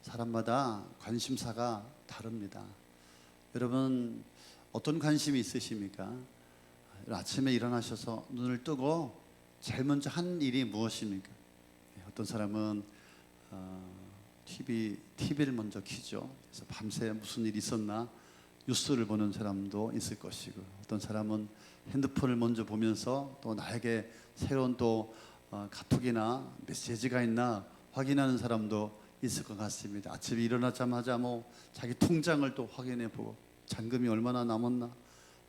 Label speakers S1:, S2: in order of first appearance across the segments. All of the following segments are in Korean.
S1: 사람마다 관심사가 다릅니다. 여러분 어떤 관심이 있으십니까? 아침에 일어나셔서 눈을 뜨고 제일 먼저 한 일이 무엇입니까? 어떤 사람은 TV를 먼저 켜죠. 그래서 밤새 무슨 일이 있었나 뉴스를 보는 사람도 있을 것이고, 어떤 사람은 핸드폰을 먼저 보면서 또 나에게 새로운 또 카톡이나 메시지가 있나 확인하는 사람도 있을 것 같습니다. 아침에 일어나자마자 자기 통장을 또 확인해 보고 잔금이 얼마나 남았나,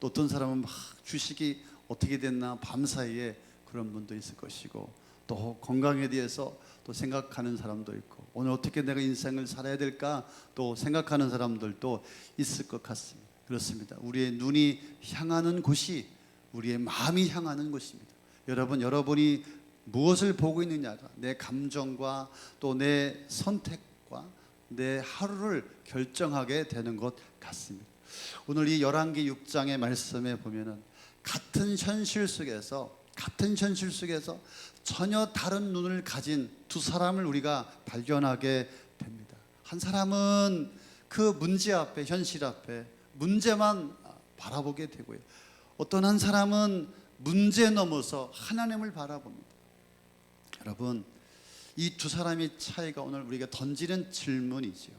S1: 또 어떤 사람은 막 주식이 어떻게 됐나 밤사이에 그런 분도 있을 것이고, 또 건강에 대해서 또 생각하는 사람도 있고, 오늘 어떻게 내가 인생을 살아야 될까 또 생각하는 사람들도 있을 것 같습니다. 그렇습니다. 우리의 눈이 향하는 곳이 우리의 마음이 향하는 곳입니다. 여러분이 무엇을 보고 있느냐가 내 감정과 또 내 선택과 내 하루를 결정하게 되는 것 같습니다. 오늘 이 열왕기 6장의 말씀에 보면은 같은 현실 속에서 전혀 다른 눈을 가진 두 사람을 우리가 발견하게 됩니다. 한 사람은 그 문제 앞에, 현실 앞에 문제만 바라보게 되고요, 어떤 한 사람은 문제 넘어서 하나님을 바라봅니다. 여러분, 이 두 사람의 차이가 오늘 우리가 던지는 질문이죠.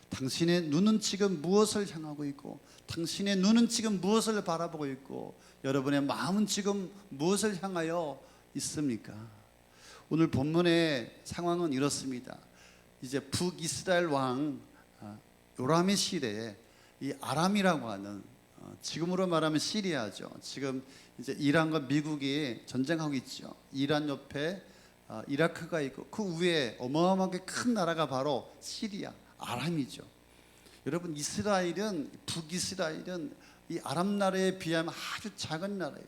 S1: 당신의 눈은 지금 무엇을 향하고 있고, 당신의 눈은 지금 무엇을 바라보고 있고, 여러분의 마음은 지금 무엇을 향하여 있습니까? 오늘 본문의 상황은 이렇습니다. 이제 북이스라엘 왕 요람의 시대에 이 아람이라고 하는, 지금으로 말하면 시리아죠. 지금 이제 이란과 미국이 전쟁하고 있죠. 이란 옆에 이라크가 있고, 그 위에 어마어마하게 큰 나라가 바로 시리아, 아람이죠. 여러분, 북이스라엘은 이 아람 나라에 비하면 아주 작은 나라예요.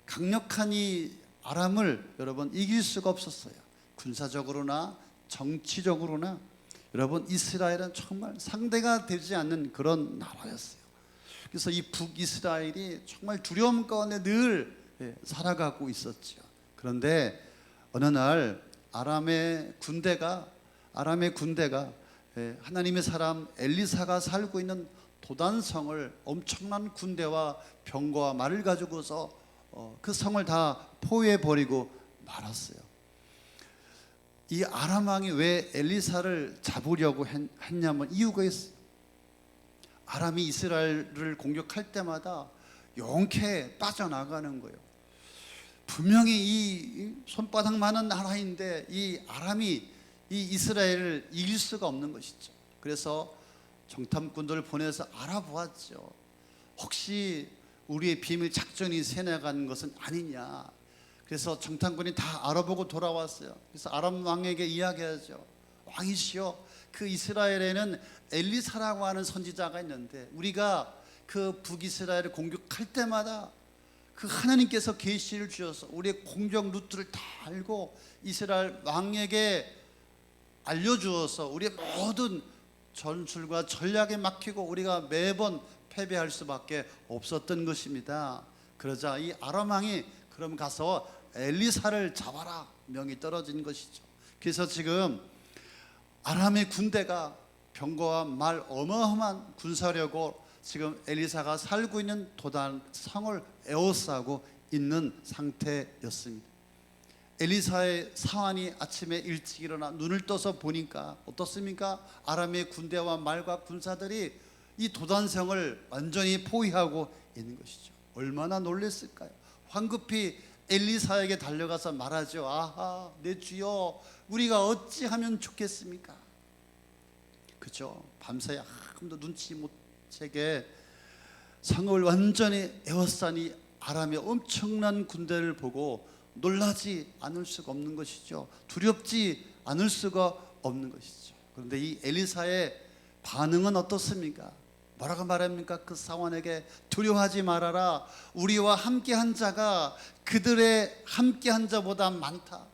S1: 강력한 이 아람을 여러분 이길 수가 없었어요. 군사적으로나 정치적으로나. 여러분, 이스라엘은 정말 상대가 되지 않는 그런 나라였어요. 그래서 이 북이스라엘이 정말 두려움 가운데 늘 살아가고 있었죠. 그런데 어느 날 아람의 군대가 하나님의 사람 엘리사가 살고 있는 도단성을, 엄청난 군대와 병거와 말을 가지고서 그 성을 다 포위해버리고 말았어요. 이 아람 왕이 왜 엘리사를 잡으려고 했냐면 이유가 있어요. 아람이 이스라엘을 공격할 때마다 용케 빠져나가는 거예요. 분명히 이 손바닥만한 나라인데 이 아람이 이 이스라엘을 이길 수가 없는 것이죠. 그래서 정탐꾼들을 보내서 알아보았죠. 혹시 우리의 비밀 작전이 새나가는 것은 아니냐. 그래서 정탐꾼이 다 알아보고 돌아왔어요. 그래서 아람 왕에게 이야기하죠. 왕이시여, 그 이스라엘에는 엘리사라고 하는 선지자가 있는데 우리가 그 북이스라엘을 공격할 때마다 그 하나님께서 계시를 주셔서 우리의 공격 루트를 다 알고 이스라엘 왕에게 알려주어서 우리의 모든 전술과 전략에 막히고 우리가 매번 패배할 수밖에 없었던 것입니다. 그러자 이 아람 왕이 그럼 가서 엘리사를 잡아라 명이 떨어진 것이죠. 그래서 지금 아람의 군대가 병거와 말 어마어마한 군사력으로 지금 엘리사가 살고 있는 도단 성을 에워싸고 있는 상태였습니다. 엘리사의 사환이 아침에 일찍 일어나 눈을 떠서 보니까 어떻습니까? 아람의 군대와 말과 군사들이 이 도단성을 완전히 포위하고 있는 것이죠. 얼마나 놀랐을까요? 황급히 엘리사에게 달려가서 말하죠. 아하, 내 주여, 우리가 어찌하면 좋겠습니까? 그죠? 밤새 아무도 눈치 못 채게 성을 완전히 에워싸니 아람의 엄청난 군대를 보고 놀라지 않을 수가 없는 것이죠. 두렵지 않을 수가 없는 것이죠. 그런데 이 엘리사의 반응은 어떻습니까? 뭐라고 말합니까? 그 사원에게 두려워하지 말아라. 우리와 함께한 자가 그들의 함께한 자보다 많다.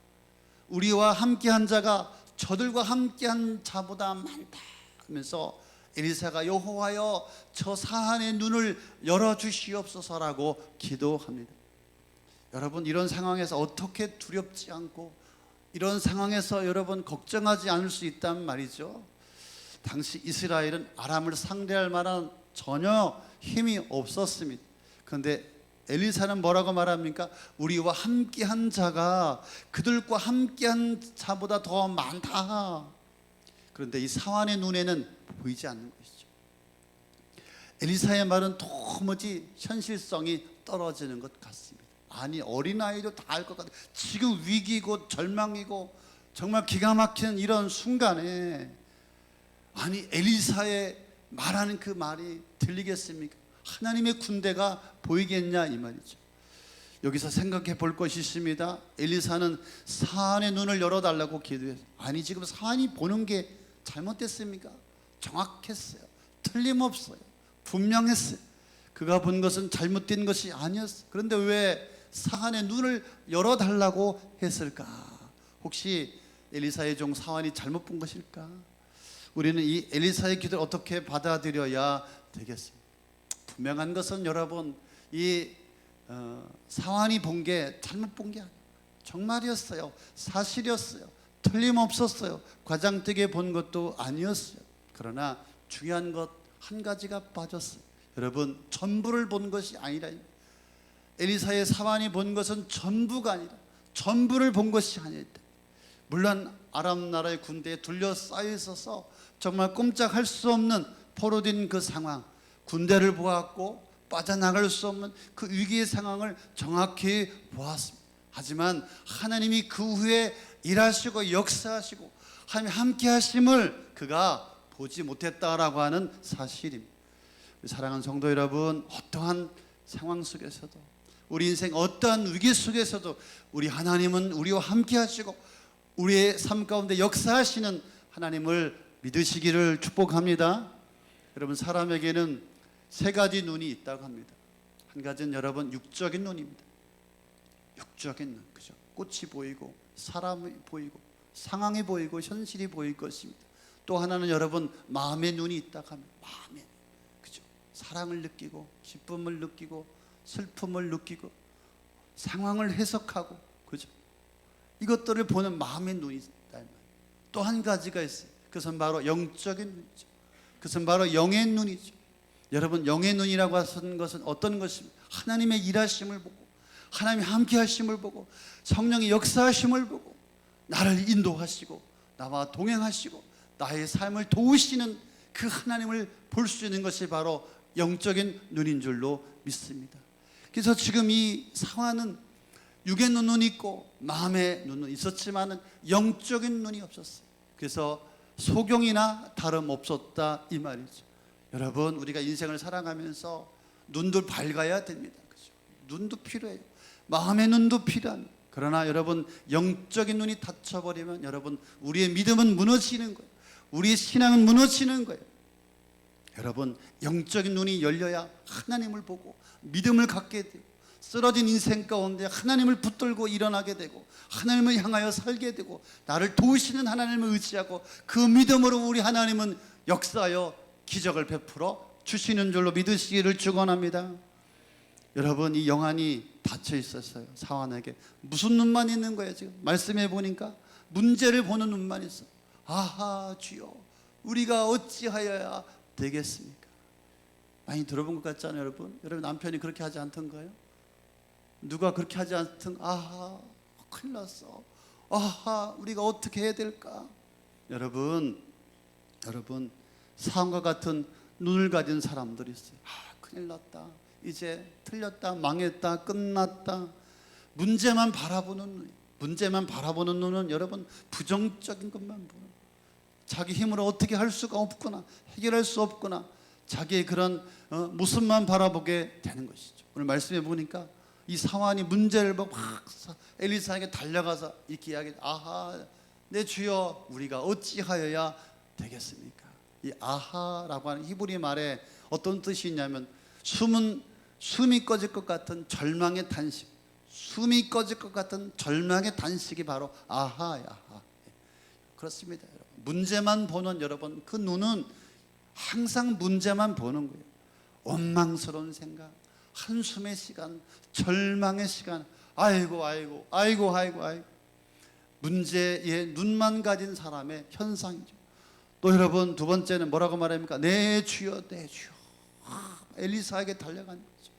S1: 우리와 함께한 자가 저들과 함께한 자보다 많다 하면서 엘리사가 여호와여, 저 사한의 눈을 열어주시옵소서라고 기도합니다. 여러분, 이런 상황에서 어떻게 두렵지 않고 이런 상황에서 여러분 걱정하지 않을 수 있단 말이죠. 당시 이스라엘은 아람을 상대할 만한 전혀 힘이 없었습니다. 그런데 엘리사는 뭐라고 말합니까? 우리와 함께한 자가 그들과 함께한 자보다 더 많다. 그런데 이 사환의 눈에는 보이지 않는 것이죠. 엘리사의 말은 도무지 현실성이 떨어지는 것 같습니다. 아니, 어린아이도 다 알 것 같아요. 지금 위기고 절망이고 정말 기가 막히는 이런 순간에 아니, 엘리사의 말하는 그 말이 들리겠습니까? 하나님의 군대가 보이겠냐 이 말이죠. 여기서 생각해 볼 것이 있습니다. 엘리사는 사안의 눈을 열어달라고 기도했어요. 아니, 지금 사안이 보는 게 잘못됐습니까? 정확했어요. 틀림없어요. 분명했어요. 그가 본 것은 잘못된 것이 아니었어요. 그런데 왜 사안의 눈을 열어달라고 했을까? 혹시 엘리사의 종 사안이 잘못 본 것일까? 우리는 이 엘리사의 기도를 어떻게 받아들여야 되겠습니까? 분명한 것은 여러분, 이 사환이 본 게 잘못 본 게 아니에요. 정말이었어요. 사실이었어요. 틀림없었어요. 과장되게 본 것도 아니었어요. 그러나 중요한 것 한 가지가 빠졌어요. 여러분, 전부를 본 것이 아니라, 엘리사의 사환이 본 것은 전부가 아니라 전부를 본 것이 아니다. 물론 아람 나라의 군대에 둘러싸여 있어서 정말 꼼짝할 수 없는 포로된 그 상황, 군대를 보았고 빠져나갈 수 없는 그 위기의 상황을 정확히 보았습니다. 하지만 하나님이 그 후에 일하시고 역사하시고 하나님 함께 하심을 그가 보지 못했다라고 하는 사실입니다. 사랑하는 성도 여러분, 어떠한 상황 속에서도, 우리 인생 어떠한 위기 속에서도 우리 하나님은 우리와 함께 하시고 우리의 삶 가운데 역사하시는 하나님을 믿으시기를 축복합니다. 여러분, 사람에게는 세 가지 눈이 있다고 합니다. 한 가지는 여러분 육적인 눈입니다. 육적인 눈, 그죠? 꽃이 보이고 사람이 보이고 상황이 보이고 현실이 보일 것입니다. 또 하나는 여러분 마음의 눈이 있다고 합니다. 마음의, 그죠? 사랑을 느끼고 기쁨을 느끼고 슬픔을 느끼고 상황을 해석하고, 그죠? 이것들을 보는 마음의 눈이 있다. 또 한 가지가 있어요. 그것은 바로 영적인 눈이죠. 그것은 바로 영의 눈이죠. 여러분, 영의 눈이라고 하는 것은 어떤 것입니까? 하나님의 일하심을 보고 하나님이 함께 하심을 보고 성령의 역사하심을 보고 나를 인도하시고 나와 동행하시고 나의 삶을 도우시는 그 하나님을 볼 수 있는 것이 바로 영적인 눈인 줄로 믿습니다. 그래서 지금 이 상황은 육의 눈은 있고 마음의 눈은 있었지만 영적인 눈이 없었어요. 그래서 소경이나 다름없었다 이 말이죠. 여러분, 우리가 인생을 살아가면서 눈도 밝아야 됩니다. 그죠? 눈도 필요해요. 마음의 눈도 필요합니다. 그러나 여러분, 영적인 눈이 닫혀버리면 여러분, 우리의 믿음은 무너지는 거예요. 우리의 신앙은 무너지는 거예요. 여러분, 영적인 눈이 열려야 하나님을 보고 믿음을 갖게 되고 쓰러진 인생 가운데 하나님을 붙들고 일어나게 되고 하나님을 향하여 살게 되고 나를 도우시는 하나님을 의지하고 그 믿음으로 우리 하나님은 역사하여 기적을 베풀어 주시는 줄로 믿으시기를 축원합니다. 여러분, 이 영안이 닫혀 있었어요. 사환에게 무슨 눈만 있는 거예요? 지금 말씀해 보니까 문제를 보는 눈만 있어. 아하, 주여, 우리가 어찌하여야 되겠습니까? 많이 들어본 것 같잖아요. 여러분 남편이 그렇게 하지 않던가요? 누가 그렇게 하지 않던, 아하, 큰일 났어. 아하, 우리가 어떻게 해야 될까? 여러분, 사람과 같은 눈을 가진 사람들이 있어요. 아, 큰일 났다. 이제 틀렸다, 망했다, 끝났다. 문제만 바라보는 눈은 여러분 부정적인 것만 보는, 자기 힘으로 어떻게 할 수가 없구나, 해결할 수 없구나, 자기의 그런 모습만 바라보게 되는 것이죠. 오늘 말씀해 보니까 이 사환이 문제를 보고 막 엘리사에게 달려가서 이렇게 이야기해. 아하, 내 주여, 우리가 어찌하여야 되겠습니까? 이 아하라고 하는 히브리 말에 어떤 뜻이 있냐면 숨이 꺼질 것 같은 절망의 단식, 숨이 꺼질 것 같은 절망의 단식이 바로 아하야. 그렇습니다. 여러분, 문제만 보는 여러분, 그 눈은 항상 문제만 보는 거예요. 원망스러운 생각, 한숨의 시간, 절망의 시간, 아이고 문제에 눈만 가진 사람의 현상이죠. 또 여러분 두 번째는 뭐라고 말합니까? 내 주여 내 주여. 엘리사에게 달려가는 거죠.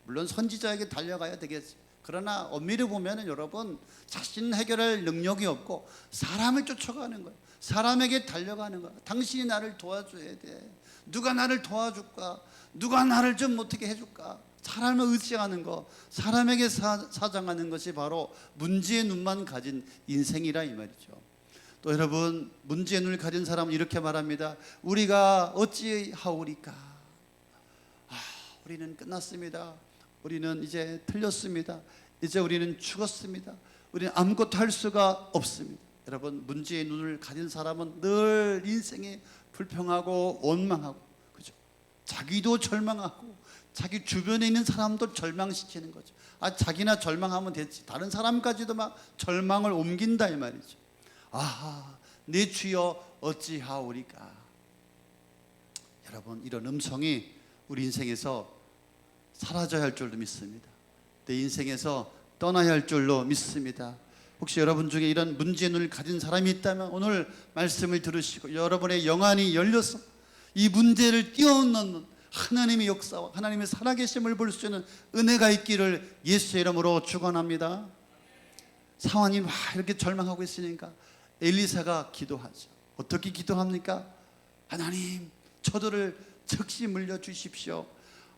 S1: 물론 선지자에게 달려가야 되겠지. 그러나 엄밀히 보면은 여러분 자신 해결할 능력이 없고 사람을 쫓아가는 거예요. 사람에게 달려가는 거야. 당신이 나를 도와줘야 돼. 누가 나를 도와줄까? 누가 나를 좀 어떻게 해줄까? 사람을 의지하는 거, 사람에게 사장하는 것이 바로 문제의 눈만 가진 인생이라 이 말이죠. 또 여러분 문제의 눈을 가진 사람은 이렇게 말합니다. 우리가 어찌하오리까? 우리는 끝났습니다. 우리는 이제 틀렸습니다. 이제 우리는 죽었습니다. 우리는 아무것도 할 수가 없습니다. 여러분 문제의 눈을 가진 사람은 늘 인생이 불평하고 원망하고, 그죠? 자기도 절망하고 자기 주변에 있는 사람도 절망시키는 거죠. 자기나 절망하면 됐지 다른 사람까지도 막 절망을 옮긴다 이 말이죠. 내 주여 어찌하오리까? 여러분 이런 음성이 우리 인생에서 사라져야 할 줄로 믿습니다. 내 인생에서 떠나야 할 줄로 믿습니다. 혹시 여러분 중에 이런 문제의 눈을 가진 사람이 있다면 오늘 말씀을 들으시고 여러분의 영안이 열려서 이 문제를 뛰어넘는 하나님의 역사와 하나님의 살아계심을 볼 수 있는 은혜가 있기를 예수의 이름으로 축원합니다. 상황이 막 이렇게 절망하고 있으니까 엘리사가 기도하죠. 어떻게 기도합니까? 하나님 저들을 즉시 물려주십시오.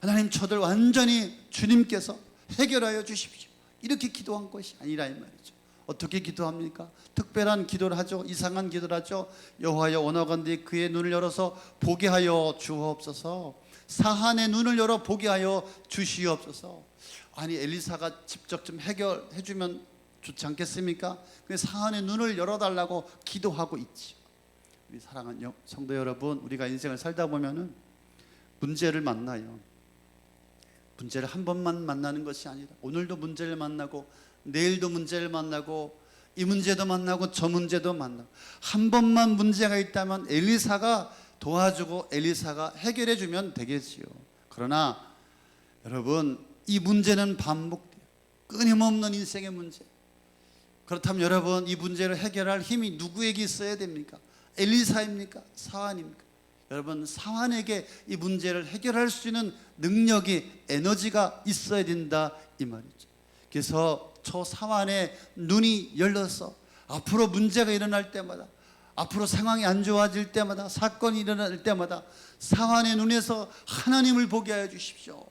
S1: 하나님 저들 완전히 주님께서 해결하여 주십시오. 이렇게 기도한 것이 아니라 이 말이죠. 어떻게 기도합니까? 특별한 기도를 하죠. 이상한 기도를 하죠. 여호와여 원하건대 그의 눈을 열어서 보게 하여 주옵소서. 사한의 눈을 열어 보게 하여 주시옵소서. 아니 엘리사가 직접 좀 해결해 주면 좋지 않겠습니까? 사한의 눈을 열어달라고 기도하고 있죠. 우리 사랑하는 성도 여러분, 우리가 인생을 살다 보면은 문제를 만나요. 문제를 한 번만 만나는 것이 아니라 오늘도 문제를 만나고 내일도 문제를 만나고 이 문제도 만나고 저 문제도 만나고 한 번만 문제가 있다면 엘리사가 도와주고 엘리사가 해결해 주면 되겠지요. 그러나 여러분 이 문제는 반복돼요. 끊임없는 인생의 문제. 그렇다면 여러분 이 문제를 해결할 힘이 누구에게 있어야 됩니까? 엘리사입니까? 사환입니까? 여러분 사환에게 이 문제를 해결할 수 있는 능력이 에너지가 있어야 된다 이 말이죠. 그래서 저 사환의 눈이 열려서 앞으로 문제가 일어날 때마다 앞으로 상황이 안 좋아질 때마다 사건이 일어날 때마다 사환의 눈에서 하나님을 보게 하여 주십시오.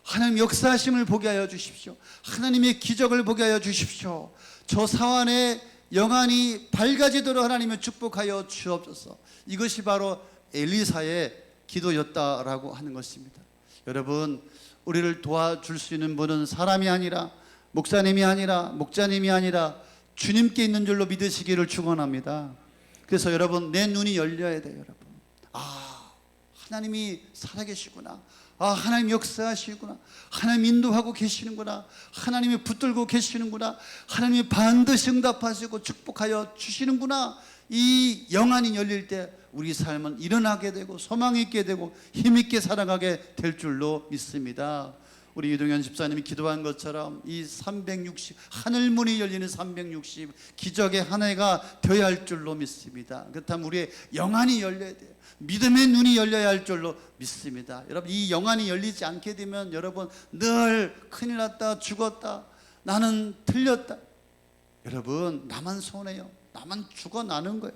S1: 하나님 역사하심을 보게 하여 주십시오. 하나님의 기적을 보게 하여 주십시오. 저 사환의 영안이 밝아지도록 하나님을 축복하여 주옵소서. 이것이 바로 엘리사의 기도였다라고 하는 것입니다. 여러분 우리를 도와줄 수 있는 분은 사람이 아니라 목사님이 아니라 목자님이 아니라 주님께 있는 줄로 믿으시기를 축원합니다. 그래서 여러분 내 눈이 열려야 돼요. 여러분 하나님이 살아계시구나. 하나님 역사하시구나. 하나님 인도하고 계시는구나. 하나님이 붙들고 계시는구나. 하나님이 반드시 응답하시고 축복하여 주시는구나. 이 영안이 열릴 때 우리 삶은 일어나게 되고 소망 있게 되고 힘 있게 살아가게 될 줄로 믿습니다. 우리 유동현 집사님이 기도한 것처럼 이 360 하늘문이 열리는 360 기적의 한 해가 되어야 할 줄로 믿습니다. 그렇다면 우리의 영안이 열려야 돼요. 믿음의 눈이 열려야 할 줄로 믿습니다. 여러분 이 영안이 열리지 않게 되면 여러분 늘 큰일 났다 죽었다 나는 틀렸다 여러분 나만 손해요. 나만 죽어나는 거예요.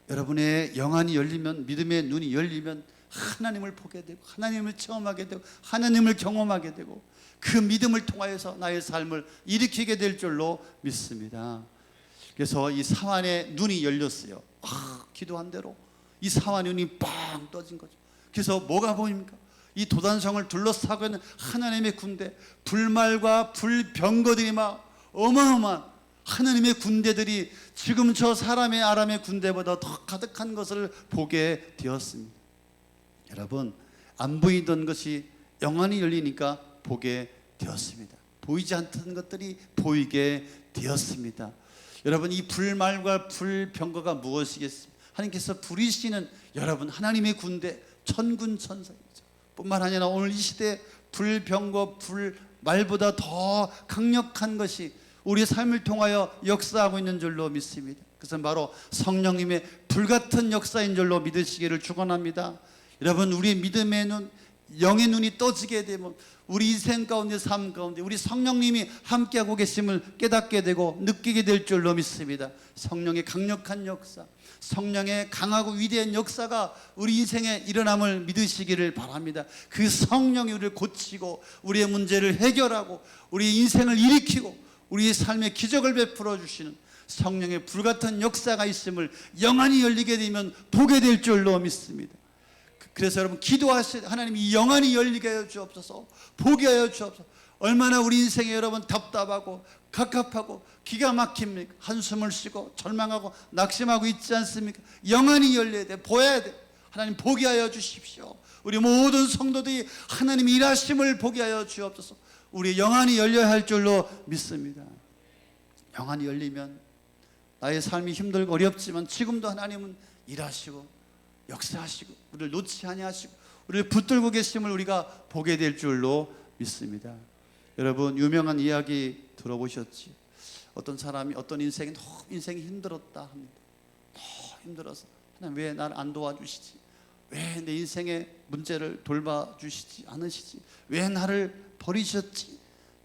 S1: 여러분의 영안이 열리면 믿음의 눈이 열리면 하나님을 보게 되고 하나님을 체험하게 되고 하나님을 경험하게 되고 그 믿음을 통하여서 나의 삶을 일으키게 될 줄로 믿습니다. 그래서 이 사환의 눈이 열렸어요. 기도한 대로 이 사환의 눈이 빵 떠진 거죠. 그래서 뭐가 보입니까? 이 도단성을 둘러싸고 있는 하나님의 군대, 불말과 불병거들이 막 어마어마한 하나님의 군대들이 지금 저 사람의 아람의 군대보다 더 가득한 것을 보게 되었습니다. 여러분 안 보이던 것이 영안이 열리니까 보게 되었습니다. 보이지 않던 것들이 보이게 되었습니다. 여러분 이 불말과 불병거가 무엇이겠습니까? 하나님께서 부리시는 여러분 하나님의 군대 천군천사이죠. 뿐만 아니라 오늘 이 시대에 불병거 불말보다 더 강력한 것이 우리의 삶을 통하여 역사하고 있는 줄로 믿습니다. 그 그것은 바로 성령님의 불같은 역사인 줄로 믿으시기를 축원합니다. 여러분, 우리의 믿음의 눈, 영의 눈이 떠지게 되면 우리 인생 가운데, 삶 가운데 우리 성령님이 함께하고 계심을 깨닫게 되고 느끼게 될 줄로 믿습니다. 성령의 강력한 역사, 성령의 강하고 위대한 역사가 우리 인생에 일어남을 믿으시기를 바랍니다. 그 성령이 우리를 고치고 우리의 문제를 해결하고 우리 인생을 일으키고 우리의 삶에 기적을 베풀어 주시는 성령의 불같은 역사가 있음을 영안이 열리게 되면 보게 될 줄로 믿습니다. 그래서 여러분, 기도하실 하나님, 이 영안이 열리게 하여 주옵소서, 보게 하여 주옵소서. 얼마나 우리 인생에 여러분 답답하고 갑갑하고 기가 막힙니까? 한숨을 쉬고 절망하고 낙심하고 있지 않습니까? 영안이 열려야 돼, 보여야 돼. 하나님 보게 하여 주십시오. 우리 모든 성도들이 하나님 일하심을 보게 하여 주옵소서. 우리 영안이 열려야 할 줄로 믿습니다. 영안이 열리면 나의 삶이 힘들고 어렵지만 지금도 하나님은 일하시고 역사하시고 우리를 놓지 아니하시고 우리를 붙들고 계심을 우리가 보게 될 줄로 믿습니다. 여러분, 유명한 이야기 들어보셨지? 어떤 사람이 어떤 인생이 너무 인생이 힘들었다 합니다. 너무 힘들어서 하나님 왜 나를 안 도와주시지? 왜 내 인생의 문제를 돌봐주시지 않으시지? 왜 나를 버리셨지?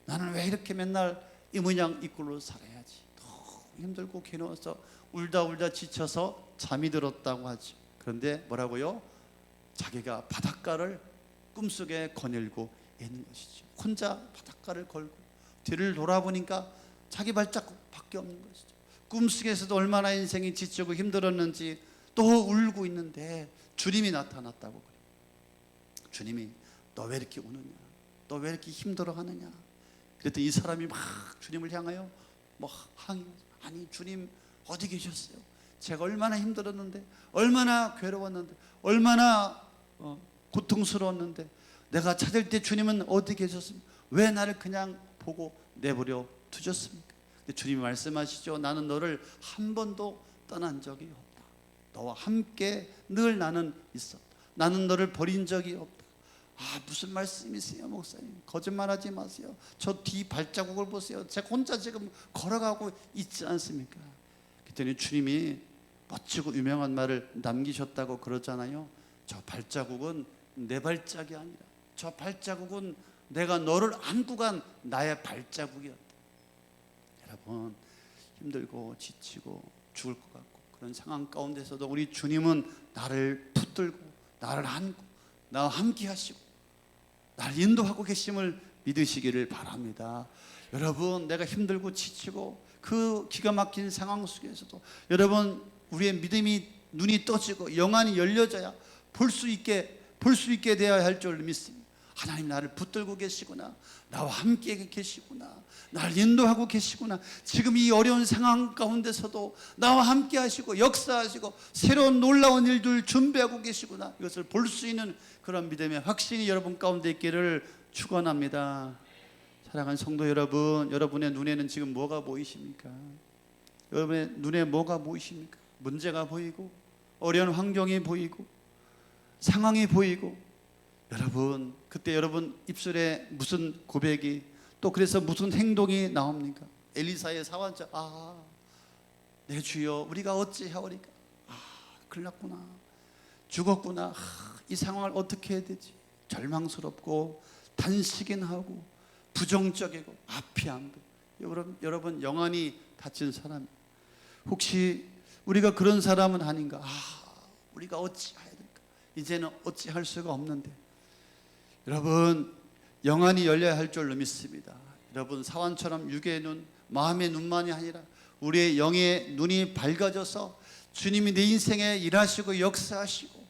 S1: 나는 왜 이렇게 맨날 이 모양 이 꼴로 살아야지? 너무 힘들고 괴로워서 울다 지쳐서 잠이 들었다고 하죠. 그런데 뭐라고요? 자기가 바닷가를 꿈속에 거닐고 있는 것이죠. 혼자 바닷가를 걸고 뒤를 돌아보니까 자기 발자국밖에 없는 것이죠. 꿈속에서도 얼마나 인생이 지치고 힘들었는지 또 울고 있는데 주님이 나타났다고 그래요. 주님이 너 왜 이렇게 우느냐? 너 왜 이렇게 힘들어하느냐? 그랬더니 이 사람이 막 주님을 향하여 항의하죠. 아니 주님 어디 계셨어요? 제가 얼마나 힘들었는데, 얼마나 괴로웠는데, 얼마나 고통스러웠는데 내가 찾을 때 주님은 어디 계셨습니까? 왜 나를 그냥 보고 내버려 두셨습니까? 근데 주님이 말씀하시죠. 나는 너를 한 번도 떠난 적이 없다. 너와 함께 늘 나는 있었다. 나는 너를 버린 적이 없다. 무슨 말씀이세요, 목사님? 거짓말하지 마세요. 저 뒤 발자국을 보세요. 제가 혼자 지금 걸어가고 있지 않습니까? 그랬더니 주님이 멋지고 유명한 말을 남기셨다고 그러잖아요. 저 발자국은 내 발자국이 아니라 저 발자국은 내가 너를 안고 간 나의 발자국이었다. 여러분, 힘들고 지치고 죽을 것 같고 그런 상황 가운데서도 우리 주님은 나를 붙들고 나를 안고 나와 함께 하시고 나를 인도하고 계심을 믿으시기를 바랍니다. 여러분, 내가 힘들고 지치고 그 기가 막힌 상황 속에서도 여러분, 우리의 믿음이 눈이 떠지고 영안이 열려져야 볼 수 있게 되어야 할 줄 믿습니다. 하나님 나를 붙들고 계시구나, 나와 함께 계시구나, 나를 인도하고 계시구나. 지금 이 어려운 상황 가운데서도 나와 함께 하시고 역사하시고 새로운 놀라운 일들 준비하고 계시구나. 이것을 볼 수 있는 그런 믿음의 확신이 여러분 가운데 있기를 축원합니다. 사랑하는 성도 여러분, 여러분의 눈에는 지금 뭐가 보이십니까? 여러분의 눈에 뭐가 보이십니까? 문제가 보이고 어려운 환경이 보이고 상황이 보이고, 여러분 그때 여러분 입술에 무슨 고백이 또 그래서 무슨 행동이 나옵니까? 엘리사의 사환자, 내 주여 우리가 어찌하오리까? 큰일 났구나, 죽었구나, 이 상황을 어떻게 해야 되지? 절망스럽고 단식은 하고 부정적이고 앞이 안 보여. 여러분 영안이 닫힌 사람, 혹시 우리가 그런 사람은 아닌가? 우리가 어찌해야 될까? 이제는 어찌할 수가 없는데, 여러분 영안이 열려야 할 줄로 믿습니다. 여러분 사환처럼 육의 눈, 마음의 눈만이 아니라 우리의 영의 눈이 밝아져서 주님이 내 인생에 일하시고 역사하시고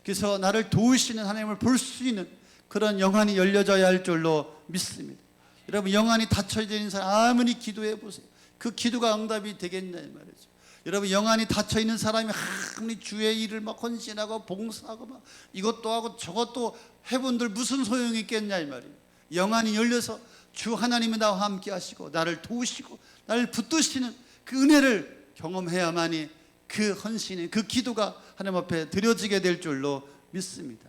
S1: 그래서 나를 도우시는 하나님을 볼 수 있는 그런 영안이 열려져야 할 줄로 믿습니다. 여러분 영안이 닫혀져 있는 사람 아무리 기도해 보세요. 그 기도가 응답이 되겠냐 이 말이죠. 여러분 영안이 닫혀 있는 사람이 아무리 주의 일을 막 헌신하고 봉사하고 막 이것도 하고 저것도 해본들 무슨 소용이 있겠냐 이 말이에요. 영안이 열려서 주 하나님이 나와 함께 하시고 나를 도우시고 나를 붙드시는 그 은혜를 경험해야만이 그 헌신이, 그 기도가 하나님 앞에 드려지게 될 줄로 믿습니다.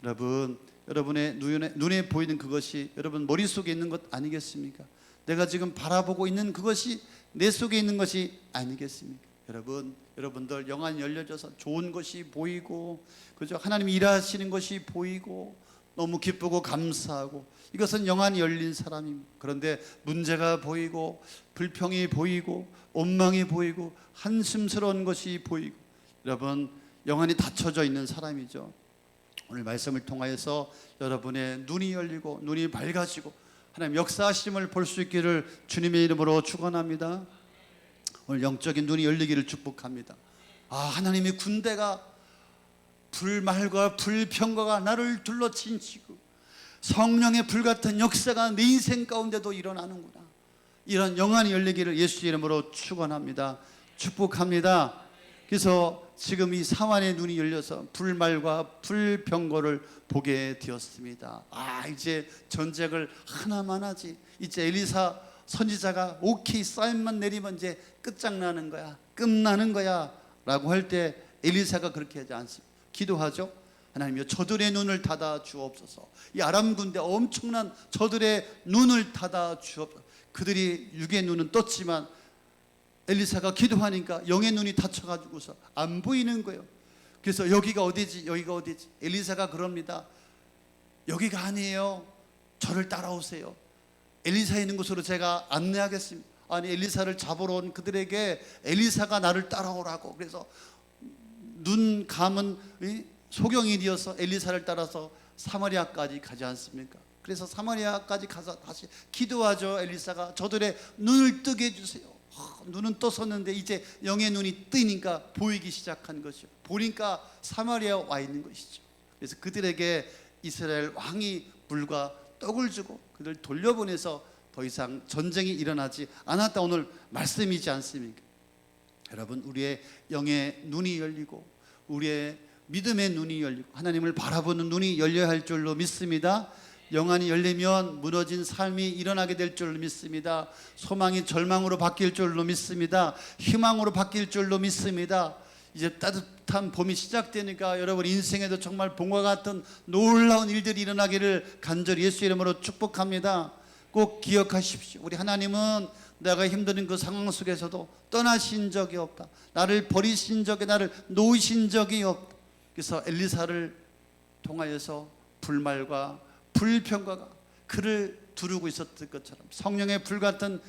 S1: 여러분, 여러분의 눈에 보이는 그것이 여러분 머릿속에 있는 것 아니겠습니까? 내가 지금 바라보고 있는 그것이 내 속에 있는 것이 아니겠습니까? 여러분들 영안이 열려져서 좋은 것이 보이고, 그죠? 하나님이 일하시는 것이 보이고 너무 기쁘고 감사하고, 이것은 영안이 열린 사람입니다. 그런데 문제가 보이고 불평이 보이고 원망이 보이고 한심스러운 것이 보이고, 여러분 영안이 닫혀져 있는 사람이죠. 오늘 말씀을 통하여서 여러분의 눈이 열리고 눈이 밝아지고 하나님 역사하심을 볼 수 있기를 주님의 이름으로 축원합니다. 오늘 영적인 눈이 열리기를 축복합니다. 하나님의 군대가, 불말과 불평과가 나를 둘러친치고 성령의 불같은 역사가 내 인생 가운데도 일어나는구나. 이런 영안이 열리기를 예수 이름으로 축원합니다. 축복합니다. 그래서 지금 이 사환의 눈이 열려서 불말과 불병거를 보게 되었습니다. 이제 전쟁을 하나만 하지, 이제 엘리사 선지자가 오케이 사인만 내리면 이제 끝장나는 거야, 끝나는 거야 라고 할 때 엘리사가 그렇게 하지 않습니다. 기도하죠. 하나님이여 저들의 눈을 닫아 주옵소서. 이 아람 군대 엄청난 저들의 눈을 닫아 주옵소서. 그들이 육의 눈은 떴지만 엘리사가 기도하니까 영의 눈이 닫혀가지고서 안 보이는 거예요. 그래서 여기가 어디지, 여기가 어디지. 엘리사가 그럽니다. 여기가 아니에요, 저를 따라오세요. 엘리사 있는 곳으로 제가 안내하겠습니다. 아니, 엘리사를 잡으러 온 그들에게 엘리사가 나를 따라오라고. 그래서 눈 감은 소경이 되어서 엘리사를 따라서 사마리아까지 가지 않습니까? 그래서 사마리아까지 가서 다시 기도하죠. 엘리사가 저들의 눈을 뜨게 해주세요. 눈은 떴었는데 이제 영의 눈이 뜨니까 보이기 시작한 것이죠. 보니까 사마리아 와 있는 것이죠. 그래서 그들에게 이스라엘 왕이 물과 떡을 주고 그들 돌려보내서 더 이상 전쟁이 일어나지 않았다. 오늘 말씀이지 않습니까? 여러분, 우리의 영의 눈이 열리고 우리의 믿음의 눈이 열리고 하나님을 바라보는 눈이 열려야 할 줄로 믿습니다. 영안이 열리면 무너진 삶이 일어나게 될 줄로 믿습니다. 소망이 절망으로 바뀔 줄로 믿습니다. 희망으로 바뀔 줄로 믿습니다. 이제 따뜻한 봄이 시작되니까 여러분 인생에도 정말 봄과 같은 놀라운 일들이 일어나기를 간절히 예수 이름으로 축복합니다. 꼭 기억하십시오. 우리 하나님은 내가 힘든 그 상황 속에서도 떠나신 적이 없다. 나를 버리신 적이, 나를 놓으신 적이 없다. 그래서 엘리사를 통하여서 불말과 불평과가 그를 두르고 있었던 것처럼 성령의 불같은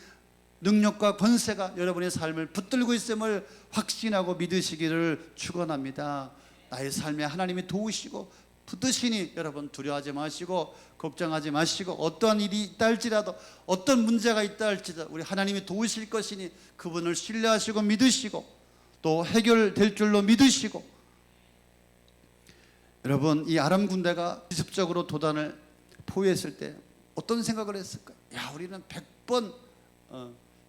S1: 능력과 권세가 여러분의 삶을 붙들고 있음을 확신하고 믿으시기를 축원합니다. 나의 삶에 하나님이 도우시고 붙드시니 여러분 두려워하지 마시고 걱정하지 마시고, 어떠한 일이 있다 할지라도 어떤 문제가 있다 할지라도 우리 하나님이 도우실 것이니 그분을 신뢰하시고 믿으시고 또 해결될 줄로 믿으시고. 여러분, 이 아람 군대가 기습적으로 도단을 포위했을 때 어떤 생각을 했을까요? 우리는 100번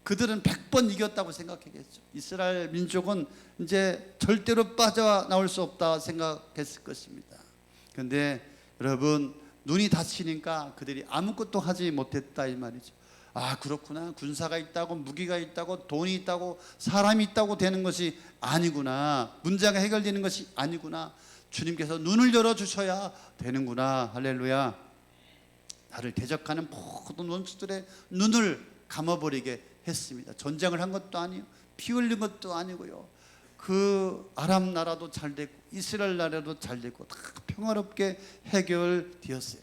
S1: 그들은 100번 이겼다고 생각했겠죠. 이스라엘 민족은 이제 절대로 빠져나올 수 없다 생각했을 것입니다. 그런데 여러분, 눈이 닫히니까 그들이 아무것도 하지 못했다 이 말이죠. 그렇구나, 군사가 있다고 무기가 있다고 돈이 있다고 사람이 있다고 되는 것이 아니구나, 문제가 해결되는 것이 아니구나, 주님께서 눈을 열어주셔야 되는구나. 할렐루야. 나를 대적하는 모든 원수들의 눈을 감아버리게 했습니다. 전쟁을 한 것도 아니요, 피 흘린 것도 아니고요, 그 아람 나라도 잘 됐고 이스라엘 나라도 잘 됐고 다 평화롭게 해결되었어요.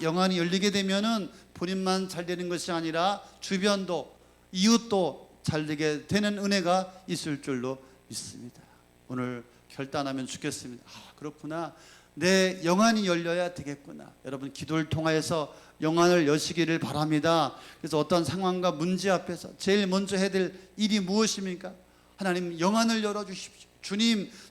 S1: 영안이 열리게 되면은 본인만 잘 되는 것이 아니라 주변도 이웃도 잘 되게 되는 은혜가 있을 줄로 믿습니다. 오늘 결단하면 좋겠습니다. 그렇구나, 내 영안이 열려야 되겠구나. 여러분, 기도를 통하여서 영안을 여시기를 바랍니다. 그래서 어떤 상황과 문제 앞에서 제일 먼저 해야 될 일이 무엇입니까? 하나님, 영안을 열어주십시오.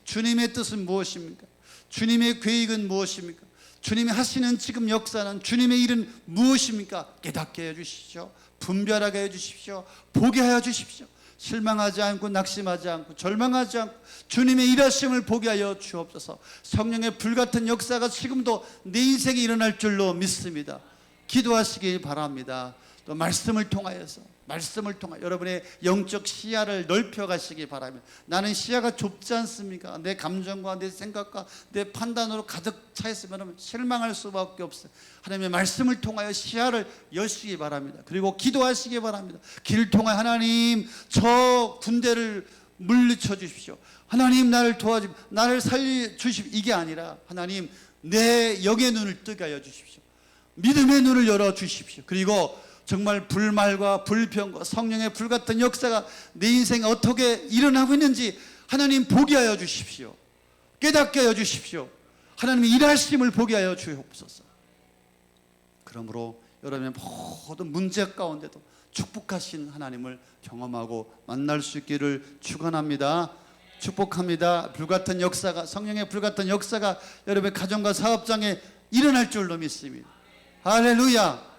S1: 주님의 뜻은 무엇입니까? 주님의 계획은 무엇입니까? 주님이 하시는 지금 역사는, 주님의 일은 무엇입니까? 깨닫게 해주십시오. 분별하게 해주십시오. 보게 하여 주십시오. 실망하지 않고 낙심하지 않고 절망하지 않고 주님의 일하심을 보게 하여 주옵소서. 성령의 불같은 역사가 지금도 내 인생에 일어날 줄로 믿습니다. 기도하시기 바랍니다. 또 말씀을 통하여서 여러분의 영적 시야를 넓혀가시기 바랍니다. 나는 시야가 좁지 않습니까? 내 감정과 내 생각과 내 판단으로 가득 차 있으면 실망할 수밖에 없어요. 하나님의 말씀을 통하여 시야를 여시기 바랍니다. 그리고 기도하시기 바랍니다. 길을 통해 하나님, 저 군대를 물리쳐 주십시오. 하나님 나를 도와주, 나를 살려 주십시오. 이게 아니라 하나님 내 영의 눈을 뜨게 하여 주십시오. 믿음의 눈을 열어 주십시오. 그리고 정말 불말과 불평과 성령의 불같은 역사가 내 인생에 어떻게 일어나고 있는지 하나님 보게 하여 주십시오. 깨닫게 하여 주십시오. 하나님의 일하심을 보게 하여 주옵소서. 그러므로 여러분의 모든 문제 가운데도 축복하신 하나님을 경험하고 만날 수 있기를 축원합니다. 축복합니다. 불같은 역사가, 성령의 불같은 역사가 여러분의 가정과 사업장에 일어날 줄로 믿습니다. 할렐루야.